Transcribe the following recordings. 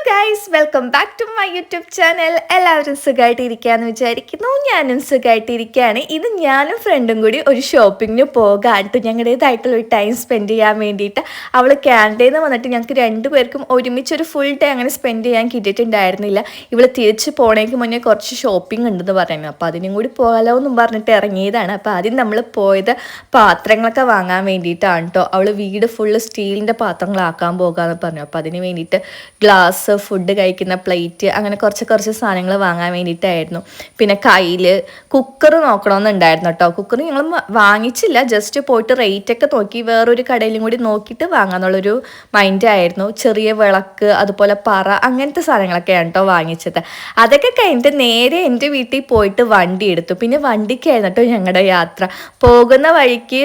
Guys, welcome back to my YouTube channel. എല്ലാവരും സുഖമായിട്ടിരിക്കുകയെന്ന് വിചാരിക്കുന്നു. ഞാനും സുഖമായിട്ടിരിക്കുകയാണ്. ഇത് ഞാനും ഫ്രണ്ടും കൂടി ഒരു ഷോപ്പിങ്ങിന് പോകാണ്ട് ഞങ്ങളുടേതായിട്ടുള്ള ഒരു ടൈം സ്പെൻഡ് ചെയ്യാൻ വേണ്ടിയിട്ട്. അവൾ കാനഡയിൽ നിന്ന് വന്നിട്ട് ഞങ്ങൾക്ക് രണ്ടുപേർക്കും ഒരുമിച്ച് ഒരു ഫുൾ ഡേ അങ്ങനെ സ്പെൻഡ് ചെയ്യാൻ കിട്ടിയിട്ടുണ്ടായിരുന്നില്ല. ഇവൾ തിരിച്ച് പോണേക്ക് മുന്നേ കുറച്ച് ഷോപ്പിംഗ് ഉണ്ടെന്ന് പറയുന്നു. അപ്പോൾ അതിനും കൂടി പോകാലോ എന്നും പറഞ്ഞിട്ട് ഇറങ്ങിയതാണ്. അപ്പോൾ ആദ്യം നമ്മൾ പോയത് പാത്രങ്ങളൊക്കെ വാങ്ങാൻ വേണ്ടിയിട്ടാണ് കേട്ടോ. അവൾ വീട് ഫുള്ള് സ്റ്റീലിൻ്റെ പാത്രങ്ങളാക്കാൻ പോകാമെന്ന് പറഞ്ഞു. അപ്പോൾ അതിന് വേണ്ടിയിട്ട് ഗ്ലാസ്, ഫുഡ് കഴിക്കുന്ന പ്ലേറ്റ്, അങ്ങനെ കുറച്ച് സാധനങ്ങൾ വാങ്ങാൻ വേണ്ടിയിട്ടായിരുന്നു. പിന്നെ കയ്യിൽ കുക്കർ നോക്കണമെന്നുണ്ടായിരുന്നു കേട്ടോ. കുക്കർ ഞങ്ങൾ വാങ്ങിച്ചില്ല, ജസ്റ്റ് പോയിട്ട് റേറ്റൊക്കെ നോക്കി വേറൊരു കടയിലും കൂടി നോക്കിയിട്ട് വാങ്ങാന്നുള്ളൊരു മൈൻഡായിരുന്നു. ചെറിയ വിളക്ക്, അതുപോലെ പറ, അങ്ങനത്തെ സാധനങ്ങളൊക്കെയാണ് കേട്ടോ വാങ്ങിച്ചത്. അതൊക്കെ കഴിഞ്ഞിട്ട് നേരെ എൻ്റെ വീട്ടിൽ പോയിട്ട് വണ്ടി എടുത്തു. പിന്നെ വണ്ടിക്കായിരുന്നു കേട്ടോ ഞങ്ങളുടെ യാത്ര. പോകുന്ന വഴിക്ക്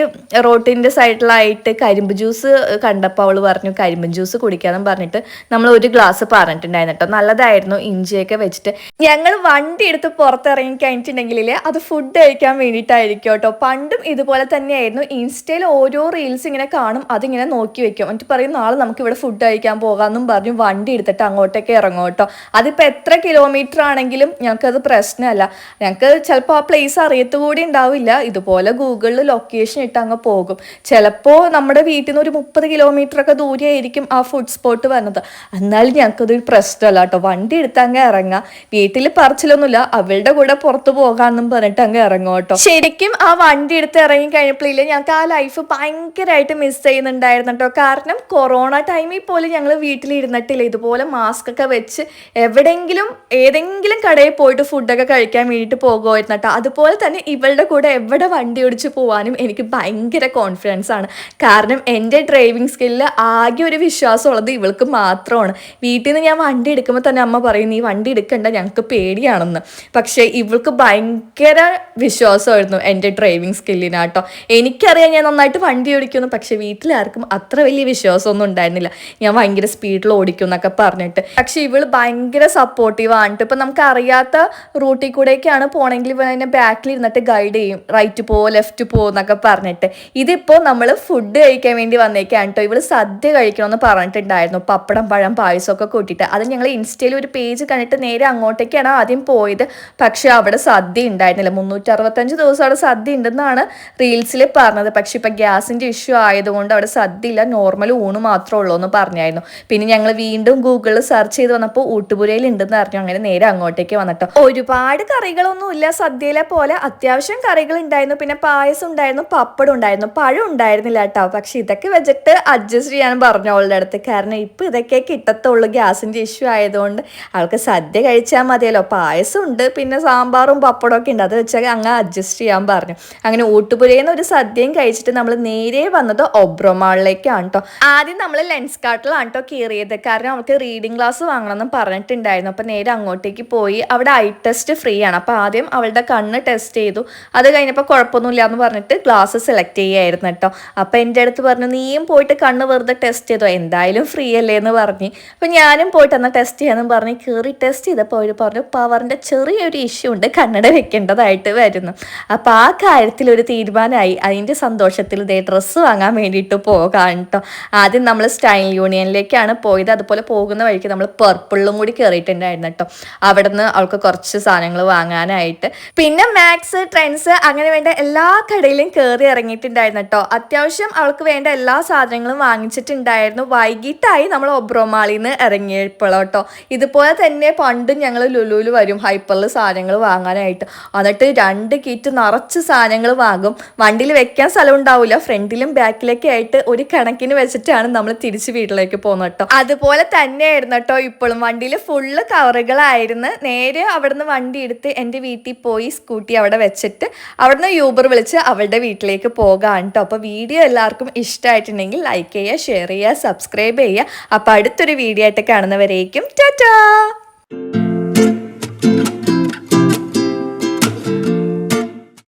റോട്ടിൻ്റെ സൈഡിലായിട്ട് കരിമ്പ് ജ്യൂസ് കണ്ടപ്പോൾ അവൾ പറഞ്ഞു കരിമ്പ് ജ്യൂസ് കുടിക്കാമെന്ന് പറഞ്ഞിട്ട് നമ്മൾ ഒരു ഗ്ലാസ് പറഞ്ഞിട്ടുണ്ടായിരുന്നു കേട്ടോ. നല്ലതായിരുന്നു, ഇഞ്ചിയൊക്കെ വെച്ചിട്ട്. ഞങ്ങൾ വണ്ടി എടുത്ത് പുറത്തിറങ്ങി കഴിഞ്ഞിട്ടുണ്ടെങ്കിൽ അത് ഫുഡ് കഴിക്കാൻ വേണ്ടിയിട്ടായിരിക്കും കേട്ടോ. പണ്ടും ഇതുപോലെ തന്നെയായിരുന്നു. ഇൻസ്റ്റയിൽ ഓരോ റീൽസ് ഇങ്ങനെ കാണും, അതിങ്ങനെ നോക്കി വെക്കും. എന്നിട്ട് പറയും നാളെ നമുക്ക് ഇവിടെ ഫുഡ് കഴിക്കാൻ പോകാമെന്നും പറഞ്ഞു വണ്ടി എടുത്തിട്ട് അങ്ങോട്ടേക്ക് ഇറങ്ങും കേട്ടോ. അതിപ്പോൾ എത്ര കിലോമീറ്റർ ആണെങ്കിലും ഞങ്ങൾക്കത് പ്രശ്നമല്ല. ഞങ്ങൾക്ക് ചിലപ്പോൾ ആ പ്ലേസ് അറിയത്തുകൂടി ഉണ്ടാവില്ല. ഇതുപോലെ ഗൂഗിളിൽ ലൊക്കേഷൻ ഇട്ട് അങ്ങ് പോകും. ചിലപ്പോൾ നമ്മുടെ വീട്ടിൽ നിന്ന് ഒരു 30 കിലോമീറ്ററൊക്കെ ദൂരെയായിരിക്കും ആ ഫുഡ് സ്പോട്ട് വരുന്നത്. എന്നാലും ഞങ്ങൾക്കതൊരു പ്രശ്നമല്ല കേട്ടോ. വണ്ടി എടുത്ത് അങ്ങ് ഇറങ്ങാം. വീട്ടിൽ പറച്ചിലൊന്നുമില്ല, അവളുടെ കൂടെ പുറത്ത് പോകാമെന്നും പറഞ്ഞിട്ട് അങ്ങ് ഇറങ്ങും കേട്ടോ. ശരിക്കും ആ വണ്ടി എടുത്ത് ഇറങ്ങി കഴിഞ്ഞപ്പോഴില്ലേ ഞങ്ങൾക്ക് ആ ലൈഫ് ഭയങ്കരമായിട്ട് മിസ് ചെയ്യുന്നുണ്ടായിരുന്നു കേട്ടോ. കാരണം കൊറോണ ടൈമിൽ പോലും ഞങ്ങൾ വീട്ടിലിരുന്നിട്ടില്ല. ഇതുപോലെ മാസ്ക് ഒക്കെ വെച്ച് എവിടെയെങ്കിലും ഏതെങ്കിലും കടയിൽ പോയിട്ട് ഫുഡൊക്കെ കഴിക്കാൻ വേണ്ടിയിട്ട് പോകുമായിരുന്നു കേട്ടോ. അതുപോലെ തന്നെ ഇവളുടെ കൂടെ എവിടെ വണ്ടി ഓടിച്ച് പോകാനും എനിക്ക് ഭയങ്കര കോൺഫിഡൻസ് ആണ്. കാരണം എൻ്റെ ഡ്രൈവിംഗ് സ്കില്ലിൽ ആകെ ഒരു വിശ്വാസമുള്ളത് ഇവൾക്ക് മാത്രമാണ്. വീട്ടിൽ നിന്ന് ഞാൻ വണ്ടി എടുക്കുമ്പോൾ തന്നെ അമ്മ പറയും നീ വണ്ടി എടുക്കണ്ട, ഞങ്ങൾക്ക് പേടിയാണെന്ന്. പക്ഷേ ഇവൾക്ക് ഭയങ്കര വിശ്വാസമായിരുന്നു എൻ്റെ ഡ്രൈവിംഗ് സ്കില്ലിനാട്ടോ. എനിക്കറിയാം ഞാൻ നന്നായിട്ട് വണ്ടി ഓടിക്കുന്നു, പക്ഷേ വീട്ടിലാർക്കും അത്ര വലിയ വിശ്വാസമൊന്നും ഉണ്ടായിരുന്നില്ല ഞാൻ ഭയങ്കര സ്പീഡിൽ ഓടിക്കും എന്നൊക്കെ പറഞ്ഞിട്ട്. പക്ഷേ ഇവൾ ഭയങ്കര സപ്പോർട്ടീവ് ആണ്. ഇപ്പം നമുക്ക് അറിയാത്ത റൂട്ടിൽ കൂടെയൊക്കെയാണ് പോകണമെങ്കിൽ ഇവൾ അതിനെ ബാക്കിൽ ഇരുന്നിട്ട് ഗൈഡ് ചെയ്യും, റൈറ്റ് പോ ലെഫ്റ്റ് പോ എന്നൊക്കെ പറഞ്ഞിട്ട്. ഇതിപ്പോൾ നമ്മൾ ഫുഡ് കഴിക്കാൻ വേണ്ടി വന്നേക്കാണ് കേട്ടോ. ഇവൾ സദ്യ കഴിക്കണമെന്ന് പറഞ്ഞിട്ടുണ്ടായിരുന്നു, പപ്പടം, പഴം, പായസമൊക്കെ കൂട്ടിയിട്ട്. അത് ഞങ്ങൾ ഇൻസ്റ്റയിൽ ഒരു പേജ് കണ്ടിട്ട് നേരെ അങ്ങോട്ടേക്കാണ് ആദ്യം പോയത്. പക്ഷെ അവിടെ സദ്യ ഉണ്ടായിരുന്നില്ല. 365 ദിവസം അവിടെ സദ്യ ഉണ്ടെന്നാണ് റീൽസിൽ പറഞ്ഞത്. പക്ഷെ ഇപ്പം ഗ്യാസിൻ്റെ ഇഷ്യൂ ആയതുകൊണ്ട് അവിടെ സദ്യ ഇല്ല, നോർമൽ ഊണ് മാത്രമേ ഉള്ളൂ എന്ന് പറഞ്ഞായിരുന്നു. പിന്നെ ഞങ്ങൾ വീണ്ടും ഗൂഗിളിൽ സെർച്ച് ചെയ്ത് വന്നപ്പോൾ ഊട്ടുപുരയിൽ ഉണ്ടെന്ന് അറിഞ്ഞു. അങ്ങനെ നേരെ അങ്ങോട്ടേക്ക് വന്നിട്ടോ. ഒരുപാട് കറികളൊന്നുമില്ല സദ്യയിലെ പോലെ, അത്യാവശ്യം കറികൾ ഉണ്ടായിരുന്നു. പിന്നെ പായസം ഉണ്ടായിരുന്നു, പപ്പടം ഉണ്ടായിരുന്നു, പഴം ഉണ്ടായിരുന്നില്ല കേട്ടോ. പക്ഷെ ഇതൊക്കെ വെച്ചിട്ട് അഡ്ജസ്റ്റ് ചെയ്യാൻ പറഞ്ഞു അവളുടെ അടുത്ത്. കാരണം ഇപ്പം ഇതൊക്കെ കിട്ടത്തുള്ളൂ, ഗ്യാസിൻ്റെ ഇഷ്യൂ ആയതുകൊണ്ട് അവൾക്ക് സദ്യ കഴിച്ചാൽ മതിയല്ലോ. പായസം ഉണ്ട്, പിന്നെ സാമ്പാറും പപ്പടമൊക്കെ ഉണ്ട്, അത് വെച്ചാൽ അങ്ങ് അഡ്ജസ്റ്റ് ചെയ്യാൻ പറഞ്ഞു. അങ്ങനെ ഊട്ടുപുരയിൽ നിന്ന് ഒരു സദ്യയും കഴിച്ചിട്ട് നമ്മൾ നേരെ വന്നത് ഒബ്രോമാളിലേക്കാണ് കേട്ടോ. ആദ്യം നമ്മൾ ലെൻസ് കാർട്ടിലാണ് കേട്ടോ കയറിയത്. കാരണം അവൾക്ക് റീഡിങ് ക്ലാസ് വാങ്ങണമെന്നും പറഞ്ഞിട്ടുണ്ടായിരുന്നു. അപ്പോൾ നേരെ അങ്ങോട്ടേക്ക് പോയി. അവിടെ ഐ ടെസ്റ്റ് ഫ്രീ ആണ്. അപ്പോൾ ആദ്യം അവളുടെ കണ്ണ് ടെസ്റ്റ് ചെയ്തു. അത് കഴിഞ്ഞപ്പോൾ കുഴപ്പമൊന്നുമില്ല എന്ന് പറഞ്ഞിട്ട് ഗ്ലാസ് സെലക്ട് ചെയ്യായിരുന്നു കേട്ടോ. അപ്പോൾ എൻ്റെ അടുത്ത് പറഞ്ഞു നീയും പോയിട്ട് കണ്ണ് വെറുതെ ടെസ്റ്റ് ചെയ്തോ, എന്തായാലും ഫ്രീ അല്ലേ എന്ന് പറഞ്ഞ്. അപ്പോൾ ഞാനും പോയിട്ട് എന്നാൽ ടെസ്റ്റ് ചെയ്യാമെന്ന് പറഞ്ഞ് കയറി ടെസ്റ്റ് ചെയ്തപ്പോൾ അവർ പറഞ്ഞു പവറിൻ്റെ ചെറിയൊരു ഇഷ്യൂ ഉണ്ട്, കണ്ണട വെക്കേണ്ടതായിട്ട് വരുന്നു. അപ്പോൾ ആ കാര്യത്തിൽ ഒരു തീരുമാനമായി. അതിൻ്റെ സന്തോഷത്തിൽ ഇതേ ഡ്രസ്സ് വാങ്ങാൻ വേണ്ടിയിട്ട് പോകാൻ കേട്ടോ. ആദ്യം നമ്മൾ സ്റ്റൈൽ യൂണിയനിലേക്കാണ് പോയത്. അതുപോലെ പോകുന്ന വഴിക്ക് നമ്മൾ പർപ്പിളിലും കൂടി കയറിയിട്ടുണ്ടായിരുന്നു കേട്ടോ. അവിടെ നിന്ന് അവൾക്ക് കുറച്ച് സാധനങ്ങൾ വാങ്ങാനായിട്ട്. പിന്നെ മാക്സ്, ട്രെൻഡ്സ്, അങ്ങനെ വേണ്ട എല്ലാ കടയിലും കയറി ഇറങ്ങിയിട്ടുണ്ടായിരുന്നു കേട്ടോ. അത്യാവശ്യം അവൾക്ക് വേണ്ട എല്ലാ സാധനങ്ങളും വാങ്ങിച്ചിട്ടുണ്ടായിരുന്നു. വൈകിട്ടായി നമ്മൾ ഒബ്രോമാളിൽ നിന്ന് ഇറങ്ങിയപ്പോഴോട്ടോ. ഇതുപോലെ തന്നെ പണ്ടും ഞങ്ങൾ ലുലുവിൽ വരും ഹൈപ്പറിൽ സാധനങ്ങൾ വാങ്ങാനായിട്ട്. എന്നിട്ട് 2 കിറ്റ് നിറച്ച് സാധനങ്ങൾ വാങ്ങും. വണ്ടിയിൽ വെക്കാൻ സ്ഥലം ഉണ്ടാവില്ല, ഫ്രണ്ടിലും ബാക്കിലൊക്കെ ആയിട്ട് ഒരു കണക്കിന് വെച്ചിട്ടാണ് നമ്മൾ തിരിച്ച് വീട്ടിലേക്ക് പോകുന്നത് കേട്ടോ. അതുപോലെ തന്നെയായിരുന്നു കേട്ടോ ഇപ്പോഴും. വണ്ടിയിൽ ഫുള്ള് കവറുകളായിരുന്നു. നേരെ അവിടുന്ന് വണ്ടി എടുത്ത് എൻ്റെ വീട്ടിൽ പോയി സ്കൂട്ടി അവിടെ വെച്ചിട്ട് അവിടുന്ന് യൂബർ വിളിച്ച് അവളുടെ വീട്ടിലേക്ക് പോകാൻ കേട്ടോ. അപ്പോൾ വീഡിയോ എല്ലാവർക്കും ഇഷ്ടമായിട്ടുണ്ടെങ്കിൽ ലൈക്ക് ചെയ്യുക, ഷെയർ ചെയ്യുക, സബ്സ്ക്രൈബ് ചെയ്യുക. അപ്പോൾ അടുത്തൊരു വീഡിയോ ആയിട്ട് കാണുന്നവരേക്കും ടാറ്റാ.